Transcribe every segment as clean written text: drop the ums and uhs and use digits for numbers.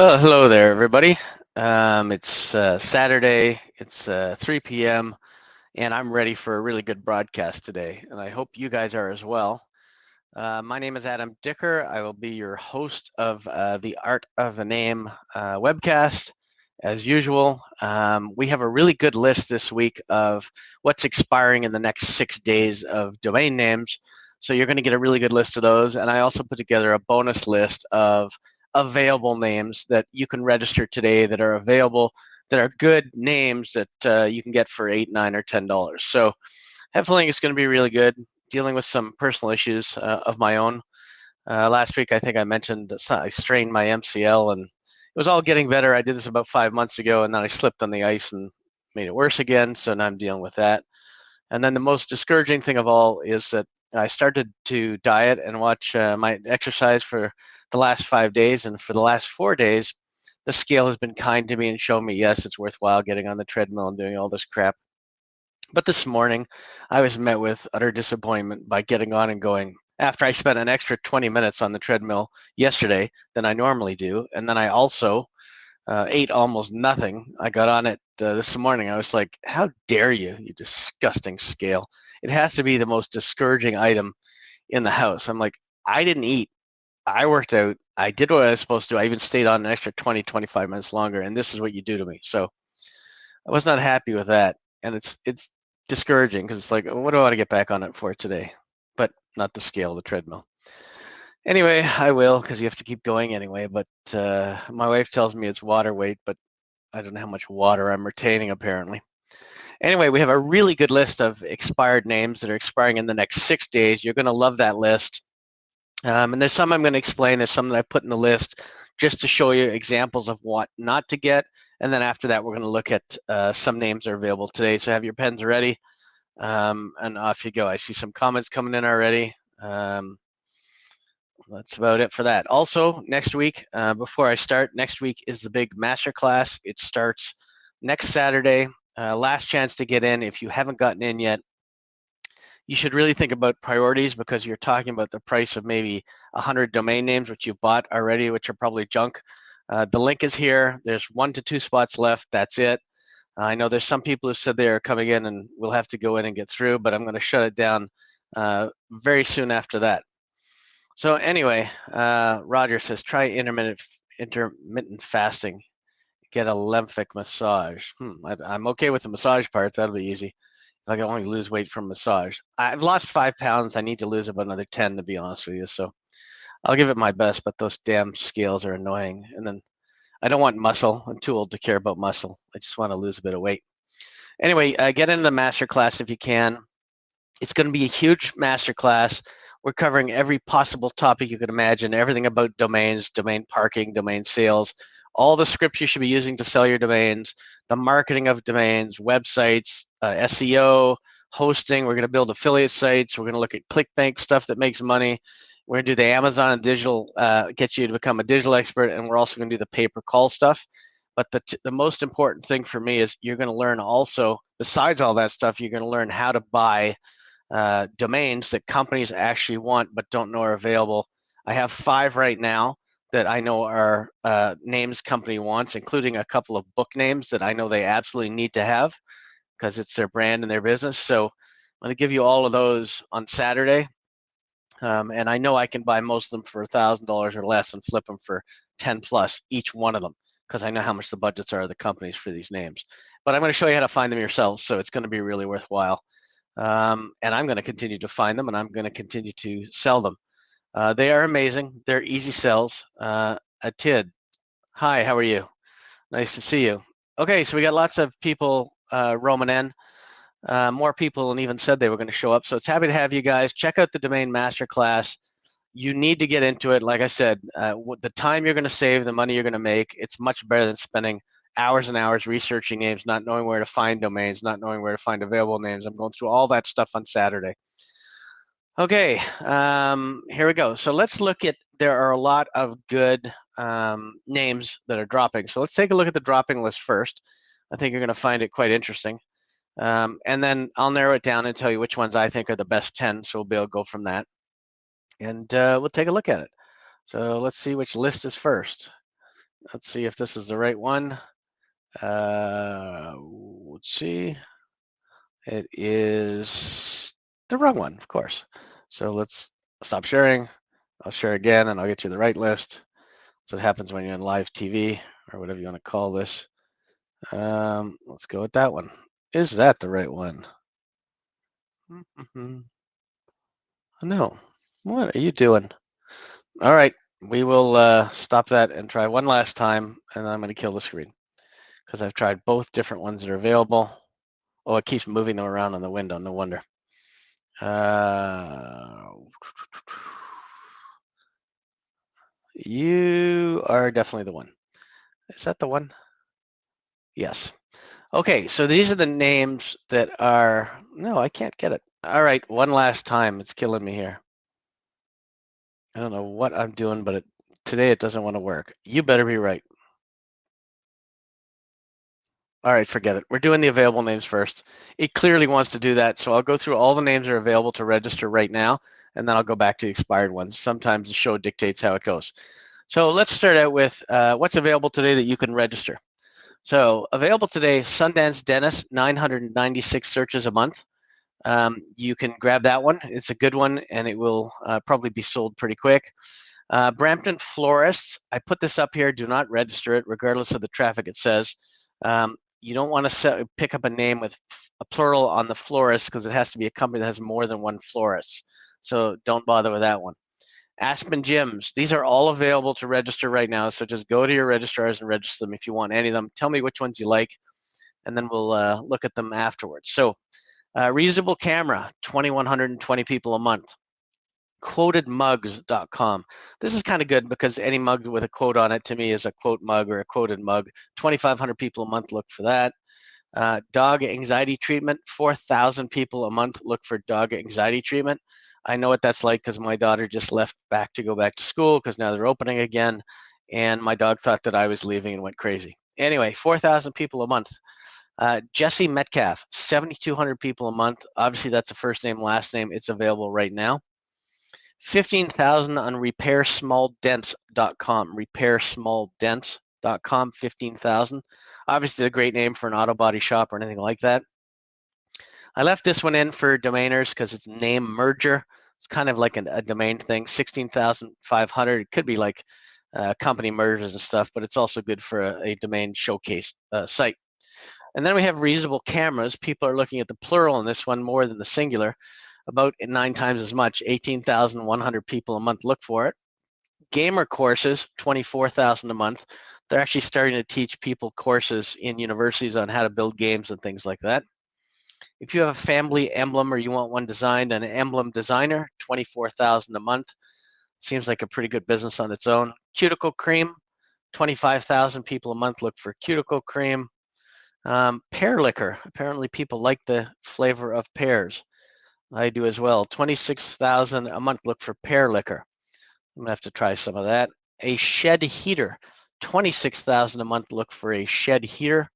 Well, hello there, everybody. It's Saturday. It's 3 p.m. and I'm ready for a really good broadcast today, and I hope you guys are as well. My name is Adam Dicker. I will be your host of the Art of the Name webcast. As usual, we have a really good list this week of what's expiring in the next 6 days of domain names. So you're going to get a really good list of those. And I also put together a bonus list of available names that you can register today that are available, that are good names that you can get for $8, $9, or $10. So I have a feeling it's going to be really good. Dealing with some personal issues of my own. Last week, I think I mentioned that I strained my MCL, and it was all getting better. I did this about 5 months ago, and then I slipped on the ice and made it worse again. So now I'm dealing with that. And then the most discouraging thing of all is that I started to diet and watch my exercise for the last 5 days, and for the last 4 days, the scale has been kind to me and shown me, yes, it's worthwhile getting on the treadmill and doing all this crap. But this morning, I was met with utter disappointment by getting on and going after I spent an extra 20 minutes on the treadmill yesterday than I normally do. And then I also ate almost nothing. I got on it this morning. I was like, how dare you, you disgusting scale. It has to be the most discouraging item in the house. I'm like, I didn't eat. I worked out. I did what I was supposed to. I even stayed on an extra 20, 25 minutes longer. And this is what you do to me. So I was not happy with that. And it's discouraging because it's like, what do I want to get back on it for today? But not the scale, the treadmill. Anyway, I will, because you have to keep going anyway. But my wife tells me it's water weight, but I don't know how much water I'm retaining apparently. Anyway, we have a really good list of expired names that are expiring in the next 6 days. You're going to love that list. And there's some I'm going to explain. There's some that I put in the list just to show you examples of what not to get. And then after that, we're going to look at some names that are available today. So have your pens ready, and off you go. I see some comments coming in already. That's about it for that. Also, next week, before I start, next week is the big masterclass. It starts next Saturday. Last chance to get in. If you haven't gotten in yet, you should really think about priorities, because you're talking about the price of maybe 100 domain names, which you bought already, which are probably junk. The link is here. There's 1 to 2 spots left. That's it. I know there's some people who said they are coming in and we'll have to go in and get through, but I'm going to shut it down very soon after that. So anyway, Roger says, try intermittent fasting. Get a lymphic massage. I'm okay with the massage part. That'll be easy. If I can only lose weight from massage. I've lost 5 pounds. I need to lose about another 10, to be honest with you. So I'll give it my best, but those damn scales are annoying. And then I don't want muscle. I'm too old to care about muscle. I just want to lose a bit of weight. Anyway, get into the masterclass if you can. It's going to be a huge masterclass. We're covering every possible topic you could imagine, everything about domains, domain parking, domain sales, all the scripts you should be using to sell your domains, the marketing of domains, websites, SEO, hosting. We're going to build affiliate sites. We're going to look at ClickBank stuff that makes money. We're going to do the Amazon and digital, get you to become a digital expert, and we're also going to do the pay-per-call stuff. But the most important thing for me is you're going to learn also, besides all that stuff, you're going to learn how to buy domains that companies actually want but don't know are available. I have 5 right now that I know are names company wants, including a couple of book names that I know they absolutely need to have because it's their brand and their business. So I'm going to give you all of those on Saturday. And I know I can buy most of them for $1,000 or less and flip them for 10 plus each one of them, because I know how much the budgets are of the companies for these names. But I'm going to show you how to find them yourselves, so it's going to be really worthwhile. And I'm going to continue to find them, and I'm going to continue to sell them. They are amazing. They're easy sells. Atid, hi, how are you? Nice to see you. Okay, so we got lots of people roaming in. More people than even said they were going to show up. So it's happy to have you guys. Check out the Domain Masterclass. You need to get into it. Like I said, the time you're going to save, the money you're going to make, it's much better than spending hours and hours researching names, not knowing where to find domains, not knowing where to find available names. I'm going through all that stuff on Saturday. Okay, here we go. So let's look at, there are a lot of good names that are dropping. So let's take a look at the dropping list first. I think you're going to find it quite interesting. And then I'll narrow it down and tell you which ones I think are the best 10. So we'll be able to go from that. And we'll take a look at it. So let's see which list is first. Let's see if this is the right one. Let's see. It is the wrong one, of course. So let's stop sharing. I'll share again, and I'll get you the right list. So it happens when you're on live TV or whatever you want to call this. Let's go with that one. Is that the right one? No. What are you doing? All right. We will stop that and try one last time, and then I'm going to kill the screen because I've tried both different ones that are available. Oh, it keeps moving them around on the window. No wonder. You are definitely the one. Is that the one? Yes. Okay, so these are the names that are, no, I can't get it. All right, one last time. It's killing me here. I don't know what I'm doing, but today it doesn't want to work. You better be right. All right, forget it. We're doing the available names first. It clearly wants to do that, so I'll go through all the names that are available to register right now, and then I'll go back to the expired ones. Sometimes the show dictates how it goes. So let's start out with what's available today that you can register. So available today, Sundance Dentist, 996 searches a month. You can grab that one. It's a good one, and it will probably be sold pretty quick. Brampton Florists, I put this up here. Do not register it, regardless of the traffic it says. You don't want to pick up a name with a plural on the florist because it has to be a company that has more than one florist. So don't bother with that one. Aspen Gyms, these are all available to register right now. So just go to your registrars and register them if you want any of them. Tell me which ones you like, and then we'll look at them afterwards. So Reasonable Camera, 2,120 people a month. Quotedmugs.com. This is kind of good because any mug with a quote on it to me is a quote mug or a quoted mug. 2,500 people a month look for that. Dog anxiety treatment, 4,000 people a month look for dog anxiety treatment. I know what that's like because my daughter just left to go back to school because now they're opening again. And my dog thought that I was leaving and went crazy. Anyway, 4,000 people a month. Jesse Metcalf, 7,200 people a month. Obviously, that's a first name, last name. It's available right now. 15,000 on repairsmalldents.com. Repairsmalldents.com, 15,000. Obviously, a great name for an auto body shop or anything like that. I left this one in for domainers because it's name merger. It's kind of like a domain thing, 16,500. It could be like company mergers and stuff, but it's also good for a domain showcase site. And then we have Reasonable Cameras. People are looking at the plural in this one more than the singular, about 9 times as much. 18,100 people a month look for it. Gamer Courses, 24,000 a month. They're actually starting to teach people courses in universities on how to build games and things like that. If you have a family emblem or you want one designed, an emblem designer, 24,000 a month. Seems like a pretty good business on its own. Cuticle Cream, 25,000 people a month look for cuticle cream. Pear liquor. Apparently people like the flavor of pears. I do as well. 26,000 a month look for pear liquor. I'm gonna have to try some of that. A shed heater. 26,000 a month look for a shed heater.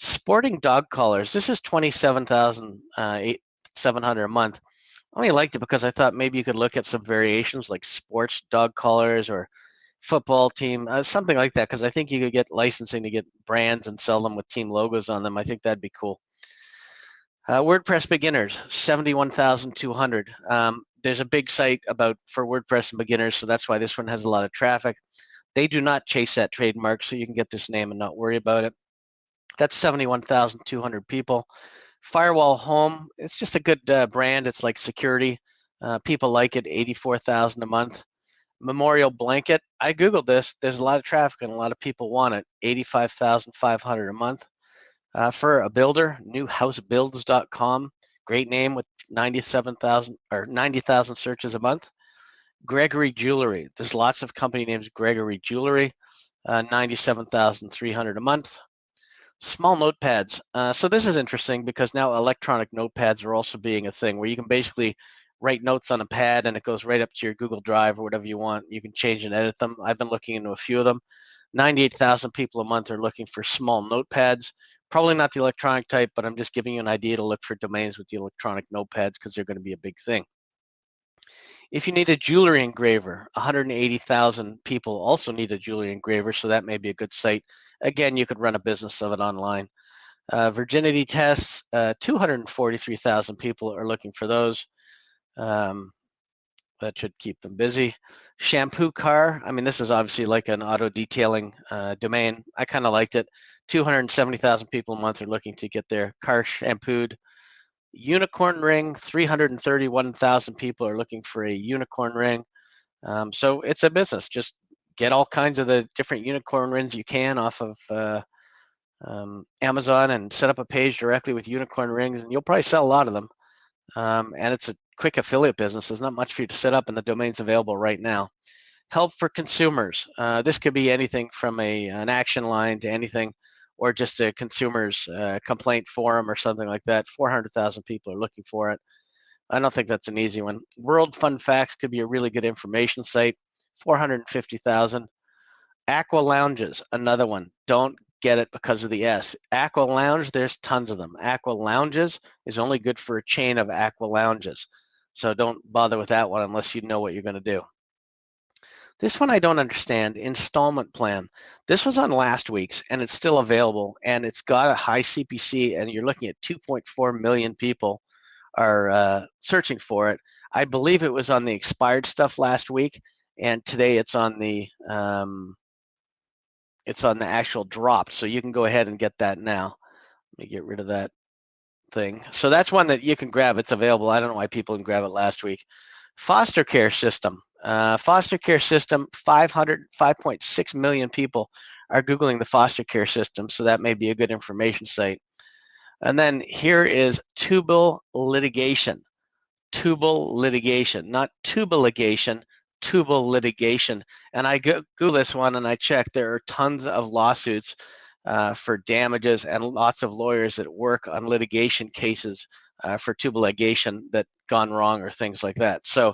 Sporting dog collars. This is 27,700 a month. I only liked it because I thought maybe you could look at some variations like sports dog collars or football team, something like that, because I think you could get licensing to get brands and sell them with team logos on them. I think that'd be cool. WordPress beginners, 71,200. There's a big site for WordPress and beginners, so that's why this one has a lot of traffic. They do not chase that trademark, so you can get this name and not worry about it. That's 71,200 people. Firewall Home, it's just a good brand. It's like security. People like it, 84,000 a month. Memorial Blanket, I Googled this. There's a lot of traffic and a lot of people want it, 85,500 a month. For a builder, newhousebuilds.com, great name with 97,000 or 90,000 searches a month. Gregory Jewelry, there's lots of company names Gregory Jewelry, 97,300 a month. Small notepads. So this is interesting because now electronic notepads are also being a thing where you can basically write notes on a pad and it goes right up to your Google Drive or whatever you want. You can change and edit them. I've been looking into a few of them. 98,000 people a month are looking for small notepads. Probably not the electronic type, but I'm just giving you an idea to look for domains with the electronic notepads because they're going to be a big thing. If you need a jewelry engraver, 180,000 people also need a jewelry engraver, so that may be a good site. Again, you could run a business of it online. Virginity tests, 243,000 people are looking for those. That should keep them busy. Shampoo car, I mean, this is obviously like an auto detailing domain. I kind of liked it. 270,000 people a month are looking to get their car shampooed. Unicorn ring, 331,000 people are looking for a unicorn ring. So it's a business. Just get all kinds of the different unicorn rings you can off of Amazon and set up a page directly with unicorn rings, and you'll probably sell a lot of them. And it's a quick affiliate business. There's not much for you to set up, and the domain's available right now. Help for consumers. This could be anything from an action line to anything, or just a consumer's complaint forum or something like that. 400,000 people are looking for it. I don't think that's an easy one. World Fun Facts could be a really good information site. 450,000. Aqua Lounges, another one. Don't get it because of the S. Aqua Lounge, there's tons of them. Aqua Lounges is only good for a chain of Aqua Lounges. So don't bother with that one unless you know what you're going to do. This one I don't understand, installment plan. This was on last week's and it's still available and it's got a high CPC and you're looking at 2.4 million people are searching for it. I believe it was on the expired stuff last week and today it's on the actual drop, so you can go ahead and get that now. Let me get rid of that thing. So that's one that you can grab. It's available. I don't know why people didn't grab it last week. Foster care system. Foster care system, 5.6 million people are Googling the foster care system, so that may be a good information site. And then here is Tubal litigation. Tubal litigation, not tubal ligation, Tubal litigation. And I Google this one and I checked. There are tons of lawsuits for damages and lots of lawyers that work on litigation cases for tubal ligation that gone wrong or things like that. So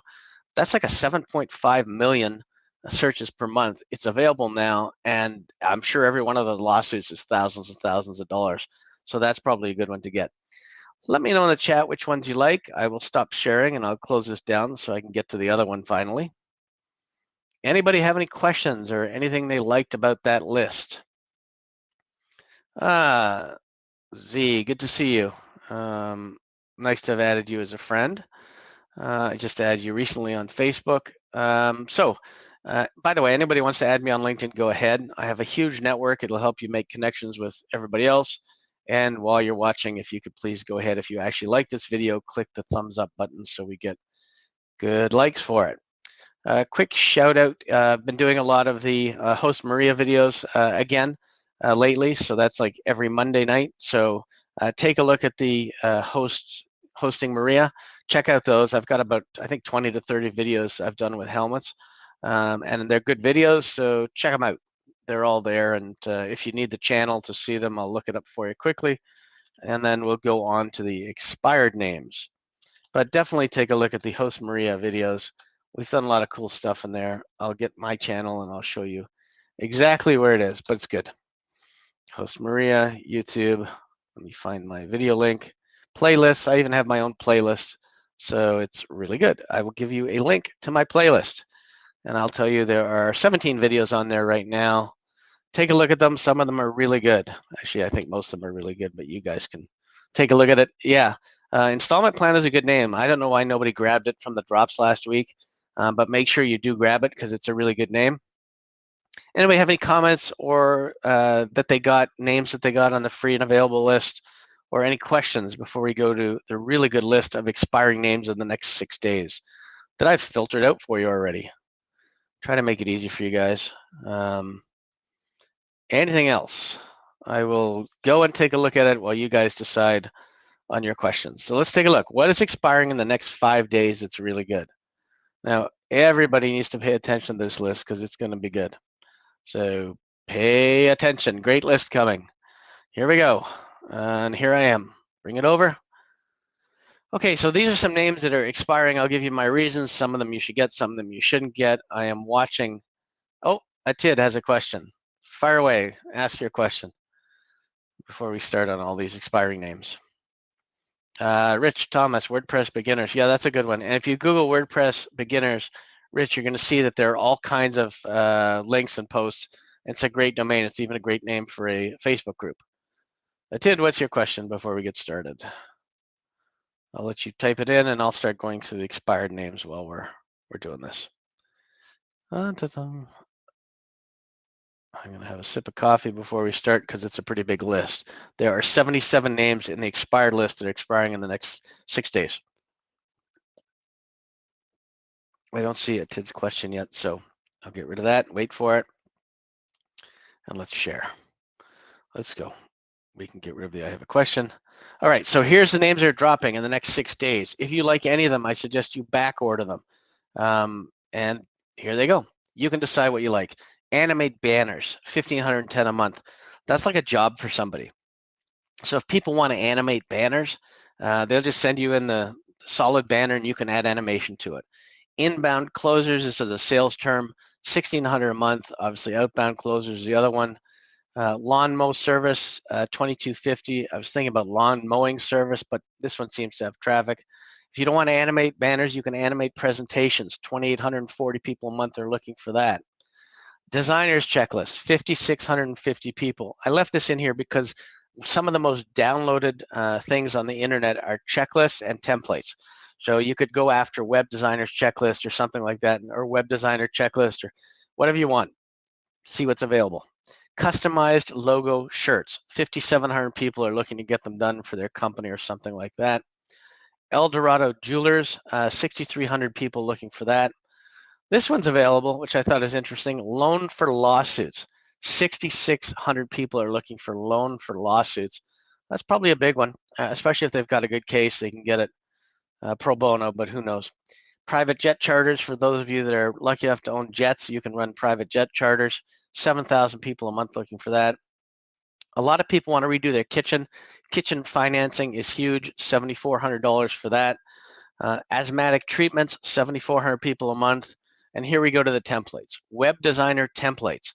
that's like a 7.5 million searches per month. It's available now, and I'm sure every one of the lawsuits is thousands and thousands of dollars. So that's probably a good one to get. Let me know in the chat which ones you like. I will stop sharing and I'll close this down so I can get to the other one finally. Anybody have any questions or anything they liked about that list? Z, good to see you. Nice to have added you as a friend. I just added you recently on Facebook. By the way, anybody wants to add me on LinkedIn, go ahead. I have a huge network. It'll help you make connections with everybody else. And while you're watching, if you could please go ahead, if you actually like this video, click the thumbs up button so we get good likes for it. Quick shout out, I've been doing a lot of the Host Maria videos again lately, so that's like every Monday night. So take a look at the Hosting Maria. Check out those. I've got about, I think, 20 to 30 videos I've done with helmets, and they're good videos, so check them out. They're all there, and if you need the channel to see them, I'll look it up for you quickly, and then we'll go on to the expired names. But definitely take a look at the Host Maria videos. We've done a lot of cool stuff in there. I'll get my channel and I'll show you exactly where it is, but it's good. Host Maria, YouTube. Let me find my video link. Playlists, I even have my own playlist, so it's really good. I will give you a link to my playlist, and I'll tell you there are 17 videos on there right now. Take a look at them. Some of them are really good. Actually, I think most of them are really good, but you guys can take a look at it. Yeah, installment plan is a good name. I don't know why nobody grabbed it from the drops last week, but make sure you do grab it because it's a really good name. Anybody have any comments or that they got, names that they got on the free and available list, or any questions before we go to the really good list of expiring names in the next 6 days that I've filtered out for you already? Try to make it easy for you guys. Anything else? I will go and take a look at it while you guys decide on your questions. So let's take a look. What is expiring in the next 5 days that's really good? Now, everybody needs to pay attention to this list because it's going to be good. So pay attention. Great list coming. Here we go. And here I am. Bring it over. Okay, so these are some names that are expiring. I'll give you my reasons. Some of them you should get, some of them you shouldn't get. I am watching. Oh, Atid has a question. Fire away. Ask your question before we start on all these expiring names. Rich Thomas, WordPress beginners. Yeah, that's a good one. And if you Google WordPress beginners, Rich, you're going to see that there are all kinds of links and posts. It's a great domain. It's even a great name for a Facebook group. Tid, what's your question before we get started? I'll let you type it in, and I'll start going through the expired names while we're doing this. I'm going to have a sip of coffee before we start because it's a pretty big list. There are 77 names in the expired list that are expiring in the next 6 days. I don't see a Tid's question yet, so I'll get rid of that, wait for it, and let's share. Let's go. We can get rid of the I have a question. All right, so here's the names that are dropping in the next 6 days. If you like any of them, I suggest you back order them. And here they go. You can decide what you like. Animate banners, $1,510 a month. That's like a job for somebody. So if people want to animate banners, they'll just send you in the solid banner and you can add animation to it. Inbound closers, this is a sales term, $1,600 a month. Obviously, outbound closers is the other one. Lawn mow service, $2,250. I was thinking about lawn mowing service, but this one seems to have traffic. If you don't want to animate banners, you can animate presentations. 2,840 people a month are looking for that. Designers checklist, 5,650 people. I left this in here because some of the most downloaded things on the internet are checklists and templates. So you could go after web designers checklist or something like that, or web designer checklist or whatever you want. See what's available. Customized logo shirts. 5,700 people are looking to get them done for their company or something like that. El Dorado Jewelers, 6,300 people looking for that. This one's available, which I thought is interesting. Loan for lawsuits. 6,600 people are looking for loan for lawsuits. That's probably a big one, especially if they've got a good case. They can get it pro bono, but who knows. Private jet charters, for those of you that are lucky enough to own jets, you can run private jet charters. 7,000 people a month looking for that. A lot of people want to redo their kitchen. Kitchen financing is huge, $7,400 for that. Asthmatic treatments, 7,400 people a month. And here we go to the templates. Web designer templates,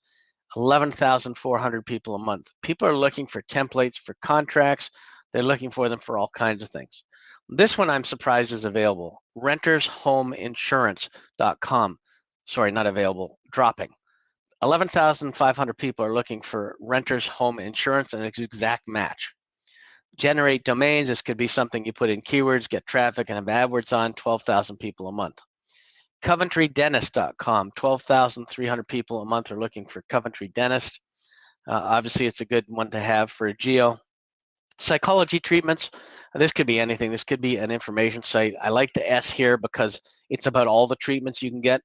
11,400 people a month. People are looking for templates for contracts. They're looking for them for all kinds of things. This one I'm surprised is available. Rentershomeinsurance.com. Sorry, not available, dropping. 11,500 people are looking for renters home insurance, and it's an exact match. Generate domains. This could be something you put in keywords, get traffic, and have AdWords on. 12,000 people a month. CoventryDentist.com. 12,300 people a month are looking for Coventry Dentist. Obviously, it's a good one to have for a geo. Psychology treatments. This could be anything. This could be an information site. I like the S here because it's about all the treatments you can get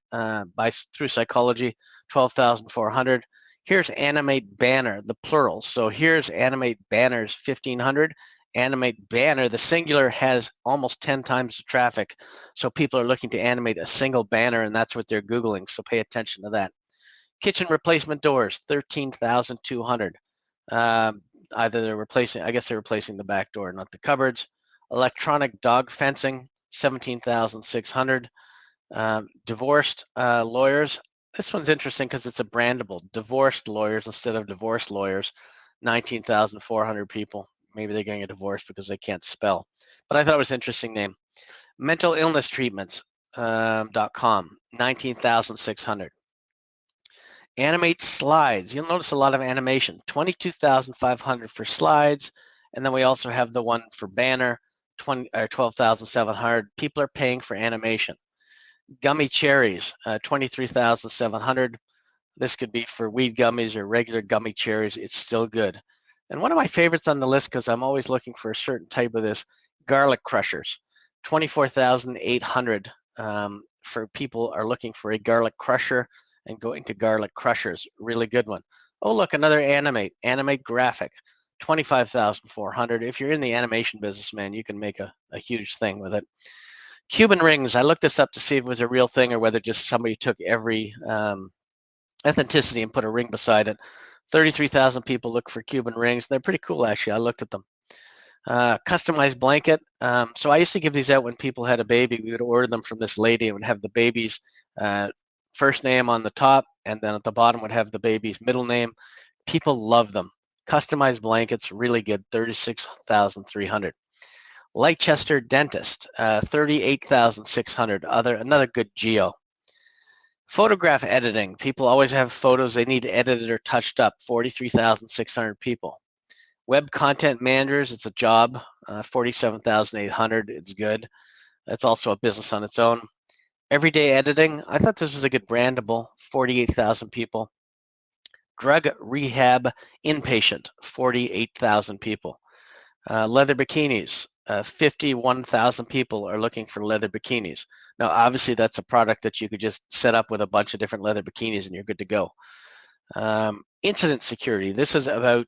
through psychology. 12,400. Here's animate banner, the plural. So here's animate banners, 1,500. Animate banner, the singular has almost 10 times the traffic. So people are looking to animate a single banner, and that's what they're Googling. So pay attention to that. Kitchen replacement doors, 13,200. Either they're replacing, I guess they're replacing the back door, not the cupboards. Electronic dog fencing, 17,600. Divorced lawyers. This one's interesting because it's a brandable. Divorced lawyers instead of divorce lawyers, 19,400 people. Maybe they're getting a divorce because they can't spell. But I thought it was an interesting name. Mental illness treatments.com, 19,600. Animate slides. You'll notice a lot of animation. 22,500 for slides. And then we also have the one for banner, 12,700. People are paying for animation. Gummy cherries, 23,700. This could be for weed gummies or regular gummy cherries. It's still good. And one of my favorites on the list, because I'm always looking for a certain type of this, garlic crushers, 24,800 for people are looking for a garlic crusher and going to garlic crushers. Really good one. Oh, look, another animate graphic, 25,400. If you're in the animation business, man, you can make a huge thing with it. Cuban rings. I looked this up to see if it was a real thing or whether just somebody took every authenticity and put a ring beside it. 33,000 people look for Cuban rings. They're pretty cool, actually. I looked at them. Customized blanket. So I used to give these out when people had a baby. We would order them from this lady and would have the baby's first name on the top, and then at the bottom would have the baby's middle name. People love them. Customized blankets, really good, 36,300. Leicester Dentist, 38,600. Another good geo. Photograph editing. People always have photos they need edited or touched up. 43,600 people. Web content managers. It's a job. 47,800. It's good. That's also a business on its own. Everyday editing. I thought this was a good brandable. 48,000 people. Drug rehab inpatient. 48,000 people. Leather bikinis. 51,000 people are looking for leather bikinis. Now, obviously, that's a product that you could just set up with a bunch of different leather bikinis and you're good to go. Incident security. This is about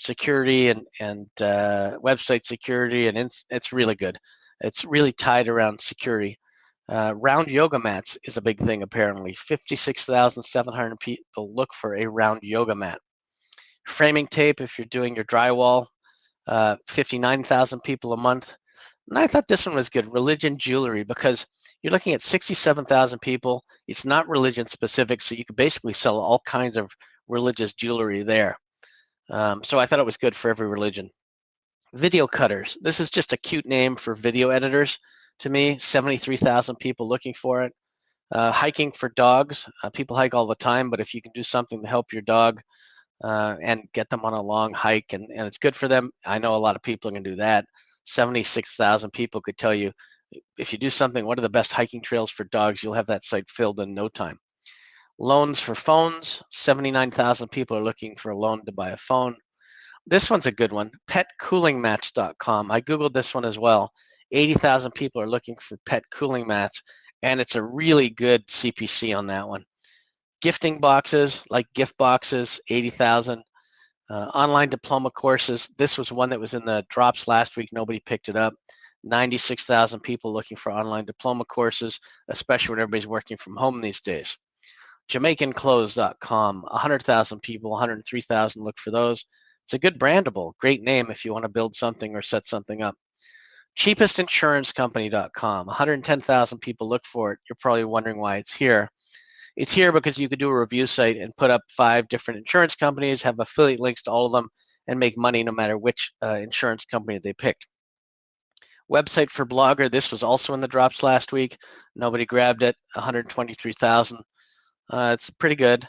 security and website security, and it's really good. It's really tied around security. Round yoga mats is a big thing, apparently. 56,700 people look for a round yoga mat. Framing tape, if you're doing your drywall, 59,000 people a month. And I thought this one was good, religion jewelry, because you're looking at 67,000 people. It's not religion specific, so you could basically sell all kinds of religious jewelry there. So I thought it was good for every religion. Video cutters. This is just a cute name for video editors to me. 73,000 people looking for it. Hiking for dogs. People hike all the time, but if you can do something to help your dog and get them on a long hike, and it's good for them. I know a lot of people can do that. 76,000 people could tell you, if you do something, what are the best hiking trails for dogs, you'll have that site filled in no time. Loans for phones. 79,000 people are looking for a loan to buy a phone. This one's a good one. Petcoolingmats.com. I Googled this one as well. 80,000 people are looking for pet cooling mats, and it's a really good CPC on that one. Gifting boxes, like gift boxes, 80,000. Online diploma courses. This was one that was in the drops last week. Nobody picked it up. 96,000 people looking for online diploma courses, especially when everybody's working from home these days. JamaicanClothes.com. 100,000 people, 103,000 look for those. It's a good brandable, great name if you want to build something or set something up. Cheapestinsuranccompany.com. 110,000 people look for it. You're probably wondering why it's here. It's here because you could do a review site and put up 5 different insurance companies, have affiliate links to all of them, and make money no matter which insurance company they picked. Website for Blogger. This was also in the drops last week. Nobody grabbed it. 123,000. It's pretty good.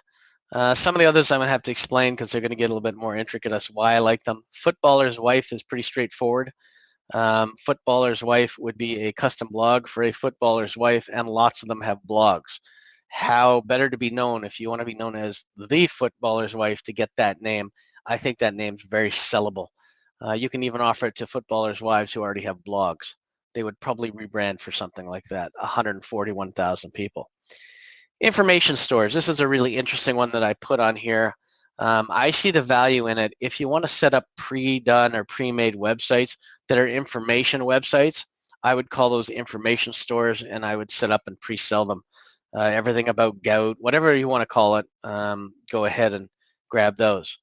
Some of the others I'm going to have to explain because they're going to get a little bit more intricate as to why I like them. Footballer's Wife is pretty straightforward. Footballer's Wife would be a custom blog for a footballer's wife, and lots of them have blogs. How better to be known if you want to be known as the footballer's wife to get that name. I think that name's very sellable. You can even offer it to footballers' wives who already have blogs. They would probably rebrand for something like that. 141,000 people. Information stores. This is a really interesting one that I put on here. I see the value in it. If you want to set up pre-done or pre-made websites that are information websites, I would call those information stores, and I would set up and pre-sell them. Everything about gout, whatever you want to call it, go ahead and grab those.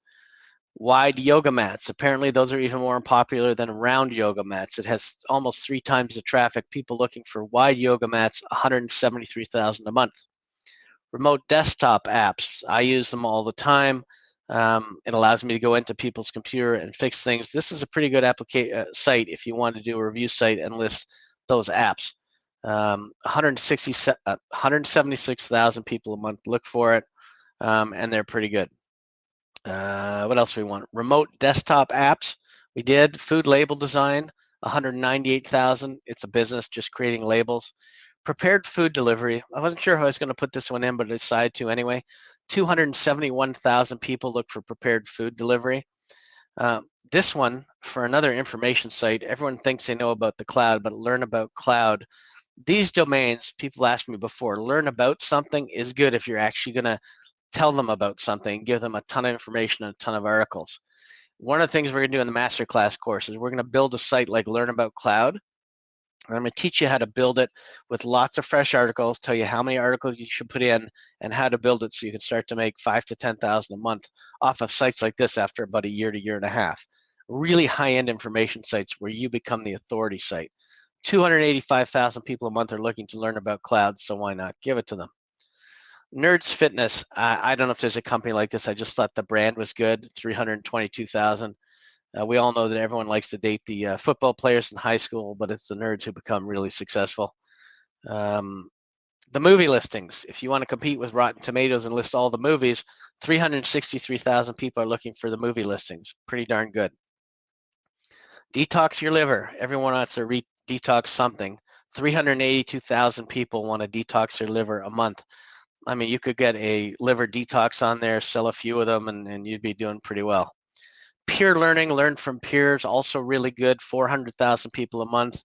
Wide yoga mats. Apparently, those are even more popular than round yoga mats. It has almost 3 times the traffic. People looking for wide yoga mats, 173,000 a month. Remote desktop apps. I use them all the time. It allows me to go into people's computer and fix things. This is a pretty good site if you want to do a review site and list those apps. 176,000 people a month look for it, and they're pretty good. What else do we want? Remote desktop apps. We did food label design, 198,000. It's a business just creating labels. Prepared food delivery. I wasn't sure how I was going to put this one in, but I decided to anyway. 271,000 people look for prepared food delivery. This one, for another information site, everyone thinks they know about the cloud, but learn about cloud. These domains, people asked me before, learn about something is good if you're actually going to tell them about something, give them a ton of information and a ton of articles. One of the things we're going to do in the masterclass course is we're going to build a site like Learn About Cloud. I'm going to teach you how to build it with lots of fresh articles, tell you how many articles you should put in and how to build it so you can start to make 5,000 to 10,000 a month off of sites like this after about a year to year and a half. Really high-end information sites where you become the authority site. 285,000 people a month are looking to learn about cloud, so why not give it to them? Nerds Fitness. I don't know if there's a company like this. I just thought the brand was good. 322,000. We all know that everyone likes to date the football players in high school, but it's the nerds who become really successful. The movie listings. If you want to compete with Rotten Tomatoes and list all the movies, 363,000 people are looking for the movie listings. Pretty darn good. Detox your liver. Everyone wants to detox something. 382,000 people want to detox their liver a month. I mean, you could get a liver detox on there, sell a few of them, and you'd be doing pretty well. Peer learning, learn from peers, also really good. 400,000 people a month.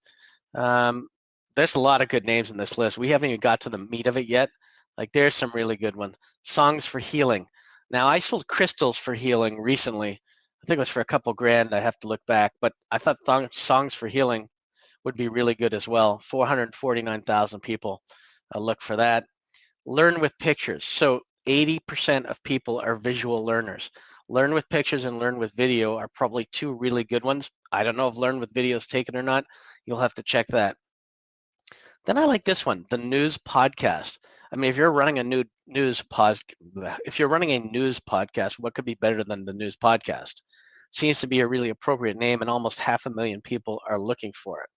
There's a lot of good names in this list. We haven't even got to the meat of it yet. Like, there's some really good ones. Songs for healing. Now, I sold crystals for healing recently. I think it was for a couple grand. I have to look back, but I thought songs for healing would be really good as well. 449,000 people look for that. Learn with pictures. So 80% of people are visual learners. Learn with pictures and learn with video are probably two really good ones. I don't know if learn with video is taken or not. You'll have to check that. Then I like this one, the news podcast. I mean, if you're running a news podcast, what could be better than the news podcast? Seems to be a really appropriate name, and almost 500,000 people are looking for it.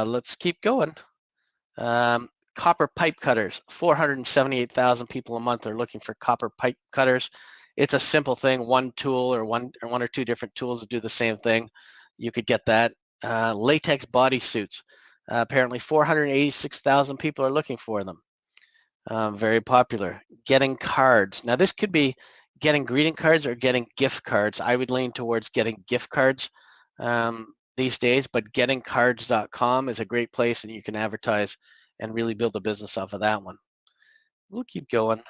Let's keep going. Copper pipe cutters. 478,000 people a month are looking for copper pipe cutters. It's a simple thing, one tool or one or two different tools to do the same thing. You could get that. Latex bodysuits. Apparently 486,000 people are looking for them. Very popular. Getting cards. Now, this could be getting greeting cards or getting gift cards. I would lean towards getting gift cards these days, but gettingcards.com is a great place, and you can advertise and really build a business off of that one. We'll keep going.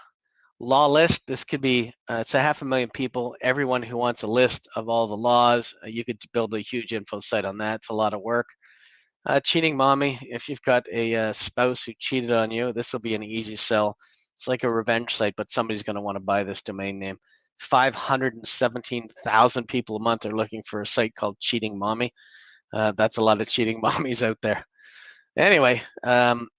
Law list. This could be, it's 500,000 people. Everyone who wants a list of all the laws, you could build a huge info site on that. It's a lot of work. Cheating mommy, if you've got a spouse who cheated on you, this will be an easy sell. It's like a revenge site, but somebody's going to want to buy this domain name. 517,000 people a month are looking for a site called Cheating Mommy. That's a lot of cheating mommies out there. Anyway,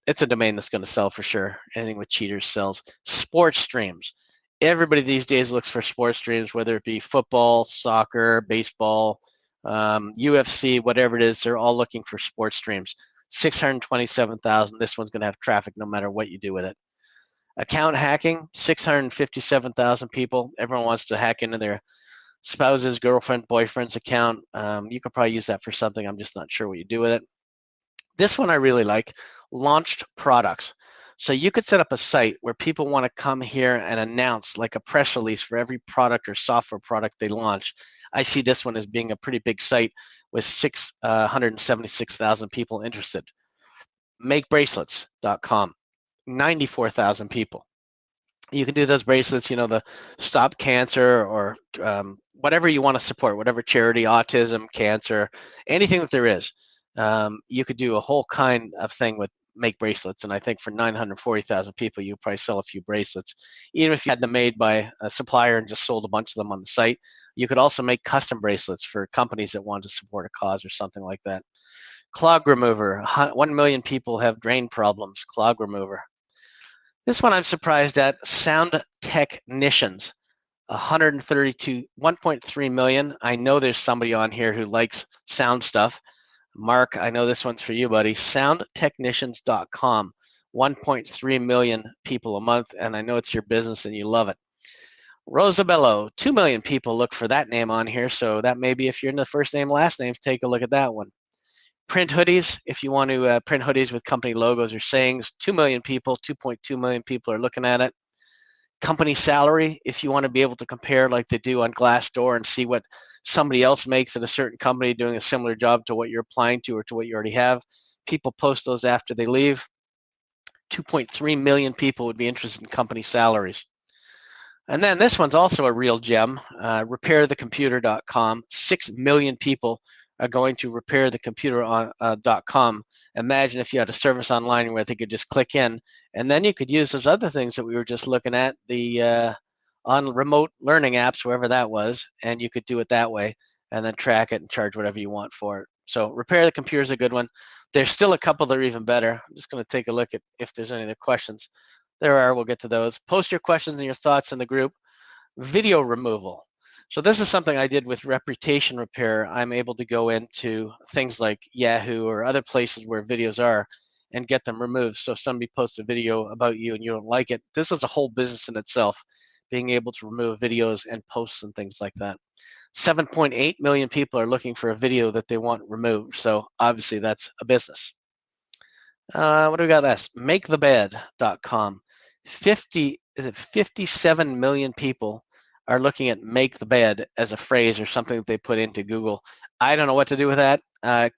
it's a domain that's going to sell for sure. Anything with cheaters sells. Sports streams. Everybody these days looks for sports streams, whether it be football, soccer, baseball, UFC, whatever it is. They're all looking for sports streams. 627,000. This one's going to have traffic no matter what you do with it. Account hacking. 657,000 people. Everyone wants to hack into their spouse's, girlfriend, boyfriend's account. You could probably use that for something. I'm just not sure what you do with it. This one I really like, launched products. So you could set up a site where people want to come here and announce like a press release for every product or software product they launch. I see this one as being a pretty big site with 676,000 people interested. Makebracelets.com, 94,000 people. You can do those bracelets, you know, the Stop Cancer or whatever you want to support, whatever charity, autism, cancer, anything that there is. You could do a whole kind of thing with Make Bracelets, and I think for 940,000 people, you probably sell a few bracelets. Even if you had them made by a supplier and just sold a bunch of them on the site, you could also make custom bracelets for companies that want to support a cause or something like that. Clog remover. 1 million people have drain problems. Clog remover. This one I'm surprised at. Sound technicians. 1.3 million. I know there's somebody on here who likes sound stuff. Mark, I know this one's for you, buddy. Soundtechnicians.com, 1.3 million people a month, and I know it's your business and you love it. Rosabello, 2 million people look for that name on here, so that may be if you're in the first name, last names, take a look at that one. Print hoodies, if you want to print hoodies with company logos or sayings, 2 million people, 2.2 million people are looking at it. Company salary, if you want to be able to compare like they do on Glassdoor and see what somebody else makes at a certain company doing a similar job to what you're applying to or to what you already have. People post those after they leave. 2.3 million people would be interested in company salaries. And then this one's also a real gem, repairthecomputer.com. 6 million people are going to repairthecomputer.com. Imagine if you had a service online where they could just click in, and then you could use those other things that we were just looking at, the on remote learning apps, wherever that was, and you could do it that way and then track it and charge whatever you want for it. So Repair the Computer is a good one. There's still a couple that are even better. I'm just going to take a look at if there's any other questions. There are, we'll get to those. Post your questions and your thoughts in the group. Video removal. So this is something I did with reputation repair. I'm able to go into things like Yahoo or other places where videos are and get them removed. So if somebody posts a video about you and you don't like it, this is a whole business in itself, being able to remove videos and posts and things like that. 7.8 million people are looking for a video that they want removed. So obviously that's a business. What do we got last? MakeTheBed.com. 57 million people are looking at make the bed as a phrase or something that they put into Google. I don't know what to do with that.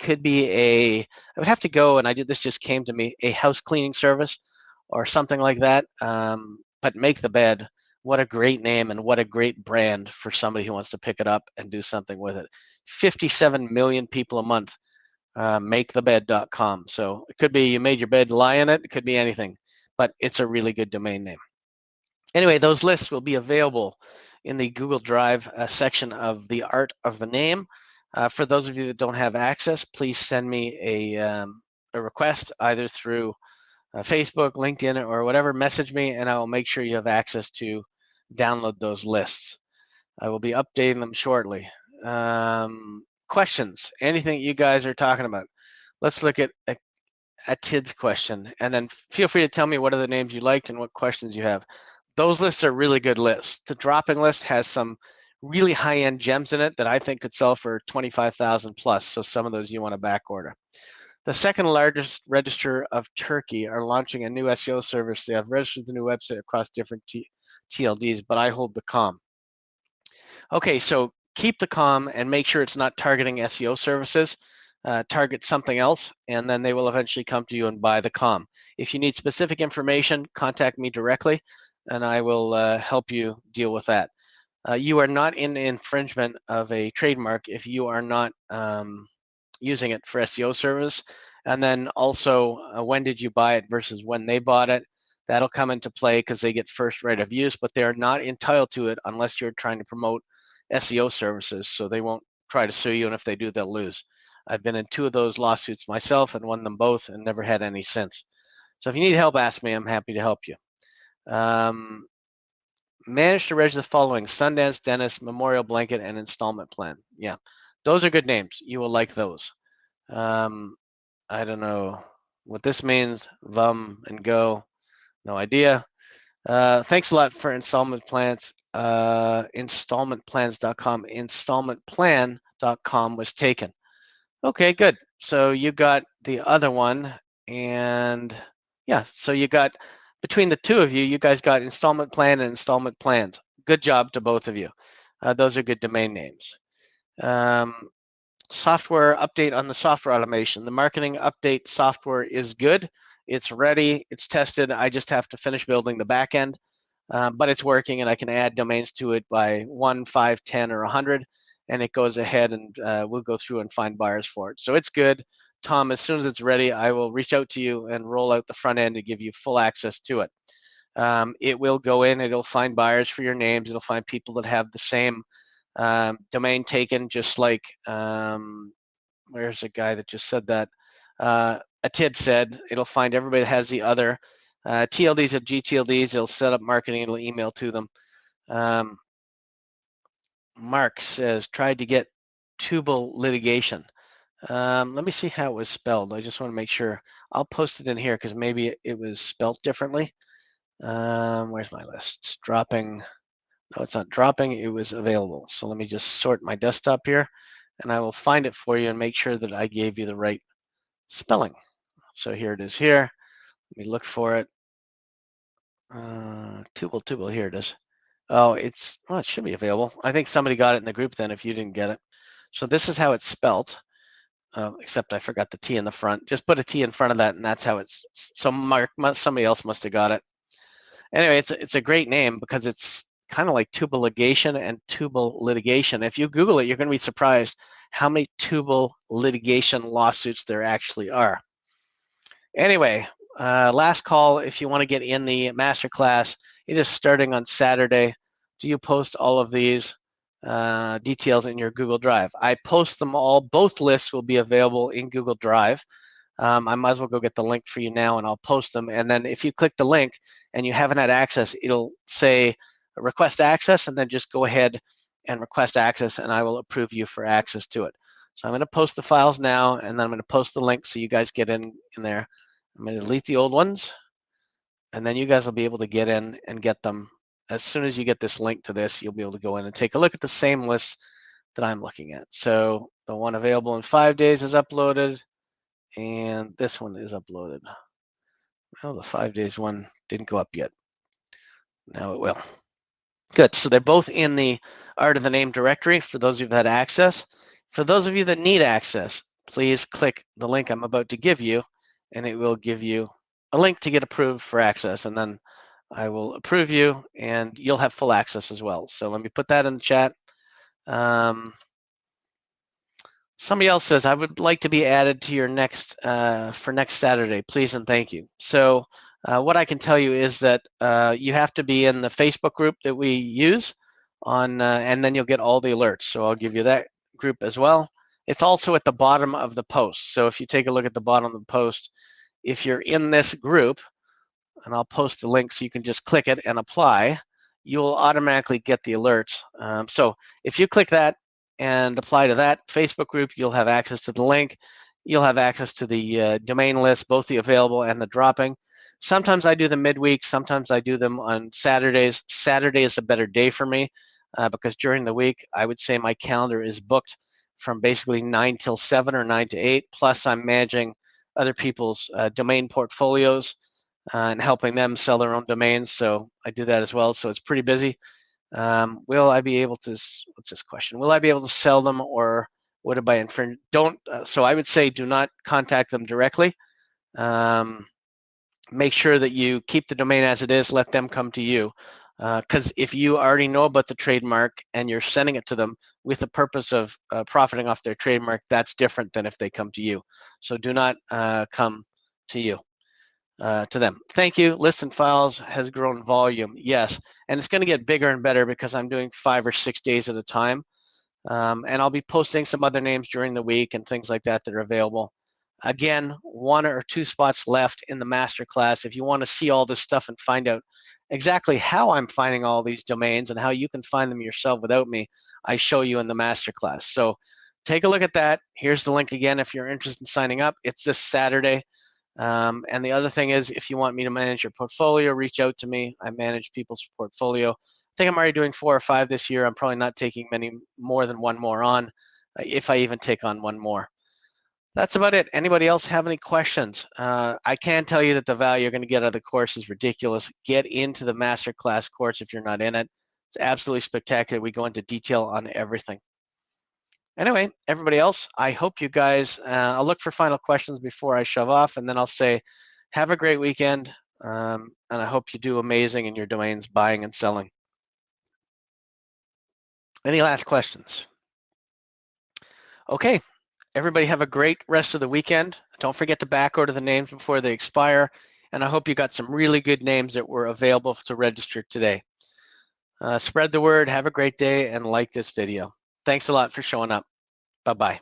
Could be I would have to go, and this just came to me, a house cleaning service or something like that. But make the bed, what a great name and what a great brand for somebody who wants to pick it up and do something with it. 57 million people a month. MakeTheBed.com. So it could be you made your bed, lie in it. It could be anything, but it's a really good domain name. Anyway, those lists will be available in the Google Drive section of the art of the name. For those of you that don't have access, please send me a request either through Facebook, LinkedIn, or whatever. Message me, and I will make sure you have access to download those lists. I will be updating them shortly. Questions, anything you guys are talking about. Let's look at Tid's question, and then feel free to tell me what are the names you liked and what questions you have. Those lists are really good lists. The dropping list has some really high-end gems in it that I think could sell for 25,000 plus, so some of those you want to back order. The second largest register of Turkey are launching a new SEO service. They have registered the new website across different TLDs, but I hold the com. Okay, so keep the com and make sure it's not targeting SEO services. Target something else, and then they will eventually come to you and buy the com. If you need specific information, contact me directly, and I will help you deal with that. You are not in infringement of a trademark if you are not using it for SEO service. And then also, when did you buy it versus when they bought it? That'll come into play because they get first right of use, but they're not entitled to it unless you're trying to promote SEO services, so they won't try to sue you, and if they do, they'll lose. I've been in 2 of those lawsuits myself and won them both and never had any since. So if you need help, ask me. I'm happy to help you. Managed to register the following: Sundance Dentist, Memorial Blanket, and Installment Plan. Yeah, those are good names. You will like those. I don't know what this means. Vum and go. No idea. Thanks a lot for installment plans. Installmentplans.com. Installmentplan.com was taken. Okay, good. So you got the other one, and yeah, so you got, between the 2 of you, you guys got installment plan and installment plans. Good job to both of you. Those are good domain names. Software update on the software automation. The marketing update software is good. It's ready. It's tested. I just have to finish building the back end, but it's working, and I can add domains to it by 1, 5, 10, or 100, and it goes ahead and we'll go through and find buyers for it. So it's good. Tom, as soon as it's ready, I will reach out to you and roll out the front end to give you full access to it. It will go in. It'll find buyers for your names. It'll find people that have the same domain taken, just like, where's the guy that just said that? Tid said it'll find everybody that has the other TLDs of GTLDs. It'll set up marketing. It'll email to them. Mark says tried to get tubal litigation. Let me see how it was spelled. I just want to make sure. I'll post it in here because maybe it was spelled differently. Where's my list? It's dropping. No, it's not dropping. It was available. So let me just sort my desktop here, and I will find it for you and make sure that I gave you the right spelling. So here it is here. Let me look for it. Tubal, here it is. Oh, it should be available. I think somebody got it in the group then if you didn't get it. So this is how it's spelt, except I forgot the T in the front. Just put a T in front of that, and that's how it's, so Mark, somebody else must have got it. Anyway, it's a great name because it's kind of like tubal ligation and tubal litigation. If you Google it, you're going to be surprised how many tubal litigation lawsuits there actually are. Anyway, last call if you want to get in the masterclass. It is starting on Saturday. Do you post all of these details in your Google Drive? I post them all. Both lists will be available in Google Drive. I might as well go get the link for you now, and I'll post them. And then if you click the link and you haven't had access, it'll say request access, and then just go ahead and request access, and I will approve you for access to it. So I'm going to post the files now, and then I'm going to post the link so you guys get in there. I'm going to delete the old ones, and then you guys will be able to get in and get them. As soon as you get this link to this, you'll be able to go in and take a look at the same list that I'm looking at. So the one available in 5 days is uploaded, and this one is uploaded. Oh, the 5 days one didn't go up yet. Now it will. Good. So they're both in the Art of the Name directory for those of you that had access. For those of you that need access, please click the link I'm about to give you, and it will give you a link to get approved for access, and then I will approve you, and you'll have full access as well. So let me put that in the chat. Somebody else says, I would like to be added to your next, for next Saturday, please and thank you. So what I can tell you is that you have to be in the Facebook group that we use on, and then you'll get all the alerts. So I'll give you that group as well. It's also at the bottom of the post. So if you take a look at the bottom of the post, if you're in this group, and I'll post the link so you can just click it and apply, you'll automatically get the alerts. So if you click that and apply to that Facebook group, you'll have access to the link. You'll have access to the domain list, both the available and the dropping. Sometimes I do them midweek. Sometimes I do them on Saturdays. Saturday is a better day for me because during the week, I would say my calendar is booked from basically 9 till 7 or 9 to 8. Plus, I'm managing other people's domain portfolios and helping them sell their own domains. So I do that as well. So it's pretty busy. Will I be able to, what's this question? Will I be able to sell them, or would it infringe? Don't, so I would say do not contact them directly. Make sure that you keep the domain as it is, let them come to you. Because if you already know about the trademark and you're sending it to them with the purpose of profiting off their trademark, that's different than if they come to you. So do not come to you. To them. Thank you. List and files has grown volume. Yes, and it's going to get bigger and better because I'm doing 5 or 6 days at a time. And I'll be posting some other names during the week and things like that that are available. Again, 1 or 2 spots left in the masterclass. If you want to see all this stuff and find out exactly how I'm finding all these domains and how you can find them yourself without me, I show you in the masterclass. So take a look at that. Here's the link again if you're interested in signing up. It's this Saturday. And the other thing is, if you want me to manage your portfolio, reach out to me. I manage people's portfolio. I think I'm already doing 4 or 5 this year. I'm probably not taking many more than 1 more on, if I even take on 1 more. That's about it. Anybody else have any questions? I can tell you that the value you're going to get out of the course is ridiculous. Get into the masterclass course if you're not in it. It's absolutely spectacular. We go into detail on everything. Anyway, everybody else, I hope you guys, I'll look for final questions before I shove off, and then I'll say, have a great weekend, and I hope you do amazing in your domains buying and selling. Any last questions? Okay, everybody have a great rest of the weekend. Don't forget to back order the names before they expire, and I hope you got some really good names that were available to register today. Spread the word, have a great day, and like this video. Thanks a lot for showing up. Bye-bye.